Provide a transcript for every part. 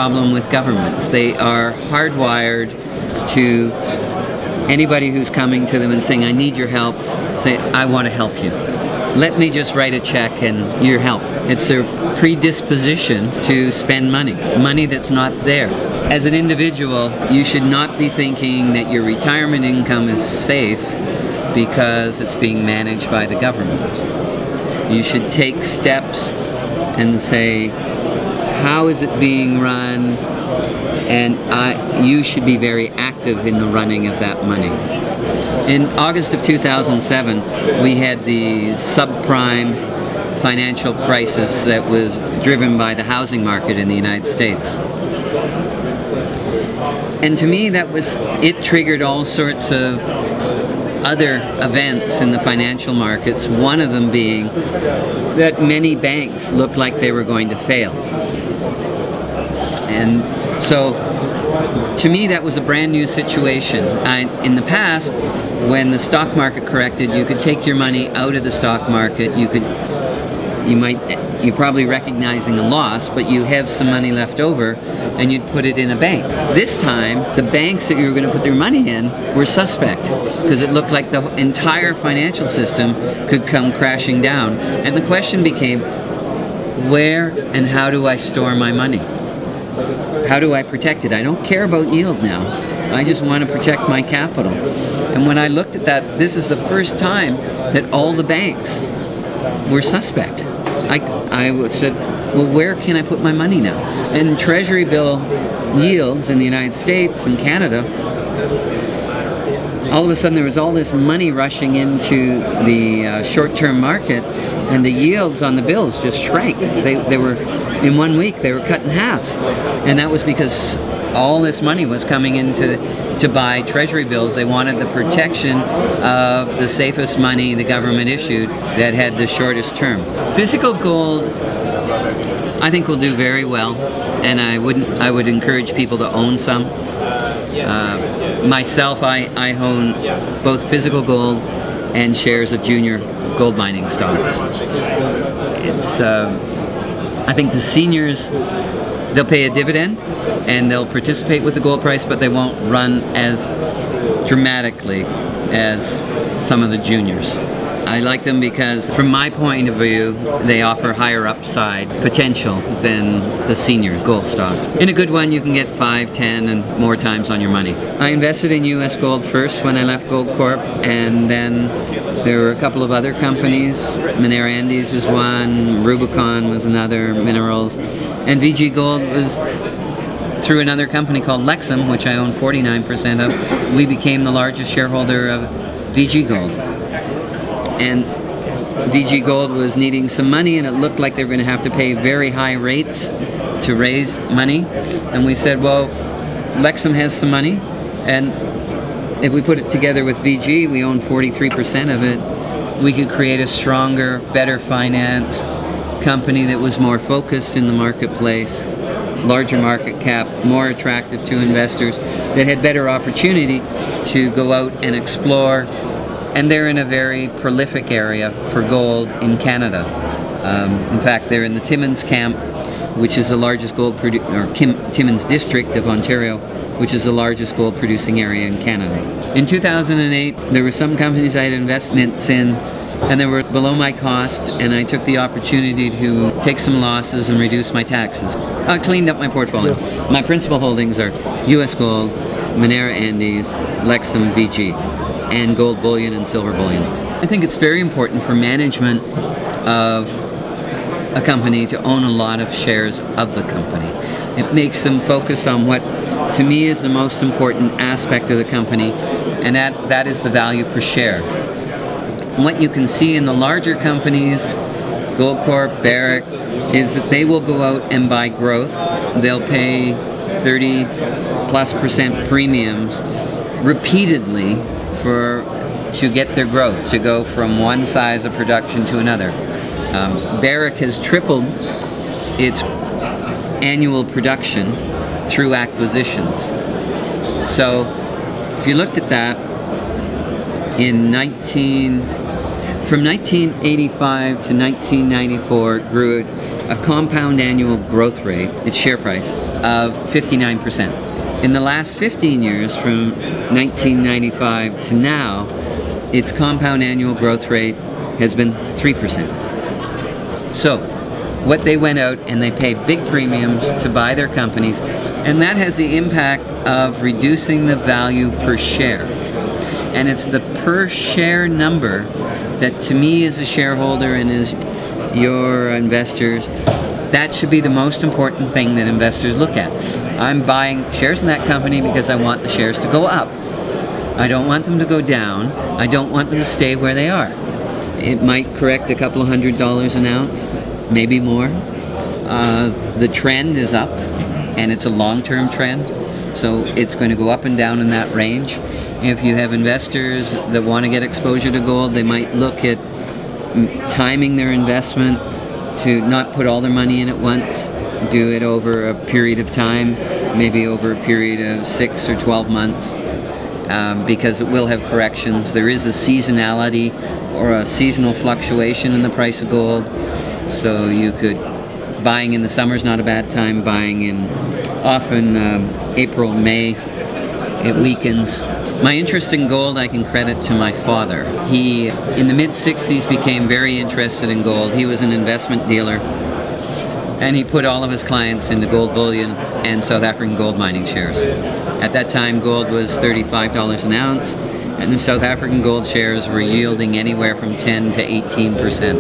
problem with governments. They are hardwired to anybody who's coming to them and saying, I need your help, say, I want to help you. Let me just write a check and your help. It's their predisposition to spend money that's not there. As an individual, you should not be thinking that your retirement income is safe because it's being managed by the government. You should take steps and say, how is it being run? And you should be very active in the running of that money. In August of 2007, we had the subprime financial crisis that was driven by the housing market in the United States. And to me, it triggered all sorts of other events in the financial markets, one of them being that many banks looked like they were going to fail. And so, to me, that was a brand new situation. In the past, when the stock market corrected, you could take your money out of the stock market. You're probably recognizing a loss, but you have some money left over, and you'd put it in a bank. This time, the banks that you were going to put your money in were suspect, because it looked like the entire financial system could come crashing down. And the question became, where and how do I store my money? How do I protect it? I don't care about yield now. I just want to protect my capital. And when I looked at that, this is the first time that all the banks were suspect. I said, well, where can I put my money now? And Treasury bill yields in the United States and Canada, all of a sudden there was all this money rushing into the short-term market, and the yields on the bills just shrank. They were, in 1 week, they were cut in half. And that was because all this money was coming in to buy Treasury bills. They wanted the protection of the safest money the government issued that had the shortest term. Physical gold, I think, will do very well, and I would encourage people to own some. Myself, I own both physical gold and shares of junior gold mining stocks. It's I think the seniors, they'll pay a dividend and they'll participate with the gold price, but they won't run as dramatically as some of the juniors. I like them because, from my point of view, they offer higher upside potential than the senior gold stocks. In a good one, you can get 5, 10, and more times on your money. I invested in U.S. gold first when I left Goldcorp, and then there were a couple of other companies. Minera Andes was one, Rubicon was another, minerals, and VG Gold was through another company called Lexum, which I own 49% of. We became the largest shareholder of VG Gold. And VG Gold was needing some money, and it looked like they were going to have to pay very high rates to raise money. And we said, well, Lexum has some money, and if we put it together with VG, we own 43% of it, we could create a stronger, better financed company that was more focused in the marketplace, larger market cap, more attractive to investors, that had better opportunity to go out and explore. And they're in a very prolific area for gold in Canada. In fact, they're in the Timmins camp, which is the largest gold Timmins district of Ontario, which is the largest gold producing area in Canada. In 2008, there were some companies I had investments in, and they were below my cost, and I took the opportunity to take some losses and reduce my taxes. I cleaned up my portfolio. My principal holdings are U.S. Gold, Minera Andes, Lexum, VG, and gold bullion and silver bullion. I think it's very important for management of a company to own a lot of shares of the company. It makes them focus on what, to me, is the most important aspect of the company, and that is the value per share. What you can see in the larger companies, Goldcorp, Barrick, is that they will go out and buy growth. They'll pay 30+% premiums repeatedly to get their growth, to go from one size of production to another. Barrick has tripled its annual production through acquisitions. So if you looked at that, in From 1985 to 1994, grew at a compound annual growth rate, its share price, of 59%. In the last 15 years, from 1995 to now, its compound annual growth rate has been 3%. So, what they went out and they paid big premiums to buy their companies, and that has the impact of reducing the value per share. And it's the per share number that, to me as a shareholder and as your investors, that should be the most important thing that investors look at. I'm buying shares in that company because I want the shares to go up. I don't want them to go down. I don't want them to stay where they are. It might correct a couple of $100 an ounce, maybe more. The trend is up, and it's a long-term trend, so it's going to go up and down in that range. If you have investors that want to get exposure to gold, they might look at timing their investment to not put all their money in at once, do it over a period of time, maybe over a period of 6 or 12 months, because it will have corrections. There is a seasonality or a seasonal fluctuation in the price of gold, so you could, buying in the summer is not a bad time, buying in often April, May, it weakens. My interest in gold I can credit to my father. He, in the mid-60s, became very interested in gold. He was an investment dealer, and he put all of his clients into gold bullion and South African gold mining shares. At that time, gold was $35 an ounce, and the South African gold shares were yielding anywhere from 10 to 18%.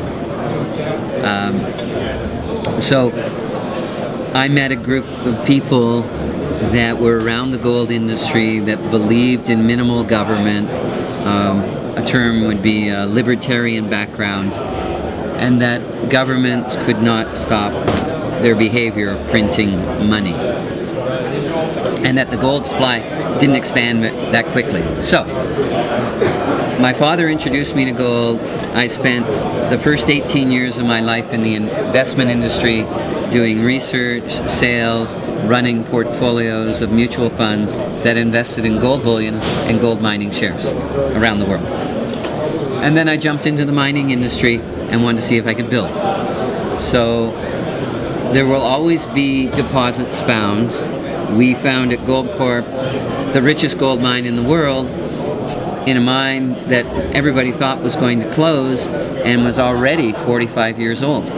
So I met a group of people that were around the gold industry that believed in minimal government. A term would be a libertarian background, and that governments could not stop their behavior of printing money, and that the gold supply didn't expand that quickly. So my father introduced me to gold. I spent the first 18 years of my life in the investment industry doing research, sales, running portfolios of mutual funds that invested in gold bullion and gold mining shares around the world. And then I jumped into the mining industry and wanted to see if I could build. So there will always be deposits found. We found at Goldcorp the richest gold mine in the world, in a mine that everybody thought was going to close and was already 45 years old.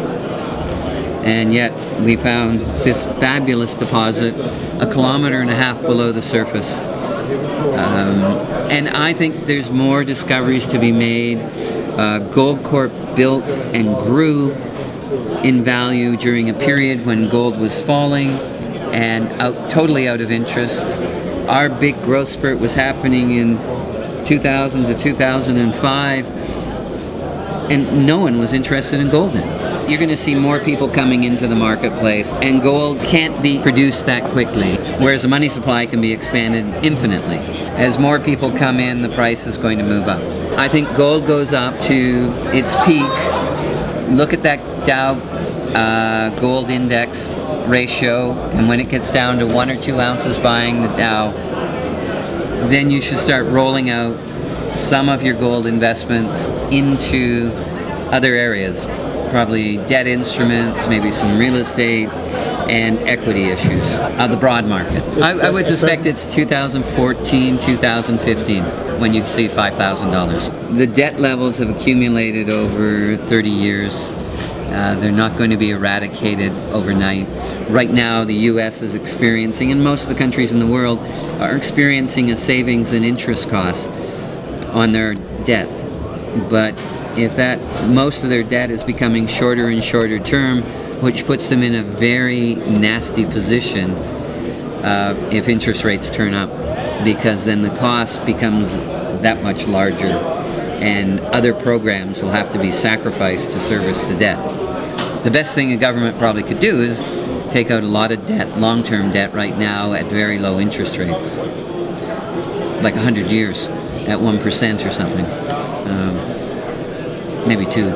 And yet we found this fabulous deposit 1.5 kilometers below the surface. And I think there's more discoveries to be made. Goldcorp built and grew in value during a period when gold was falling and totally out of interest. Our big growth spurt was happening in 2000 to 2005, and no one was interested in gold then. You're going to see more people coming into the marketplace, and gold can't be produced that quickly, whereas the money supply can be expanded infinitely. As more people come in, the price is going to move up. I think gold goes up to its peak. Look at that Dow gold index ratio, and when it gets down to 1 or 2 ounces buying the Dow, then you should start rolling out some of your gold investments into other areas, probably debt instruments, maybe some real estate, and equity issues of the broad market. I would suspect it's 2014, 2015 when you see $5,000. The debt levels have accumulated over 30 years. They're not going to be eradicated overnight. Right now, the U.S. is experiencing, and most of the countries in the world are experiencing a savings and interest cost on their debt. But if most of their debt is becoming shorter and shorter term, which puts them in a very nasty position if interest rates turn up, because then the cost becomes that much larger, and other programs will have to be sacrificed to service the debt. The best thing a government probably could do is take out a lot of debt, long-term debt right now at very low interest rates, like 100 years at 1% or something, maybe 2.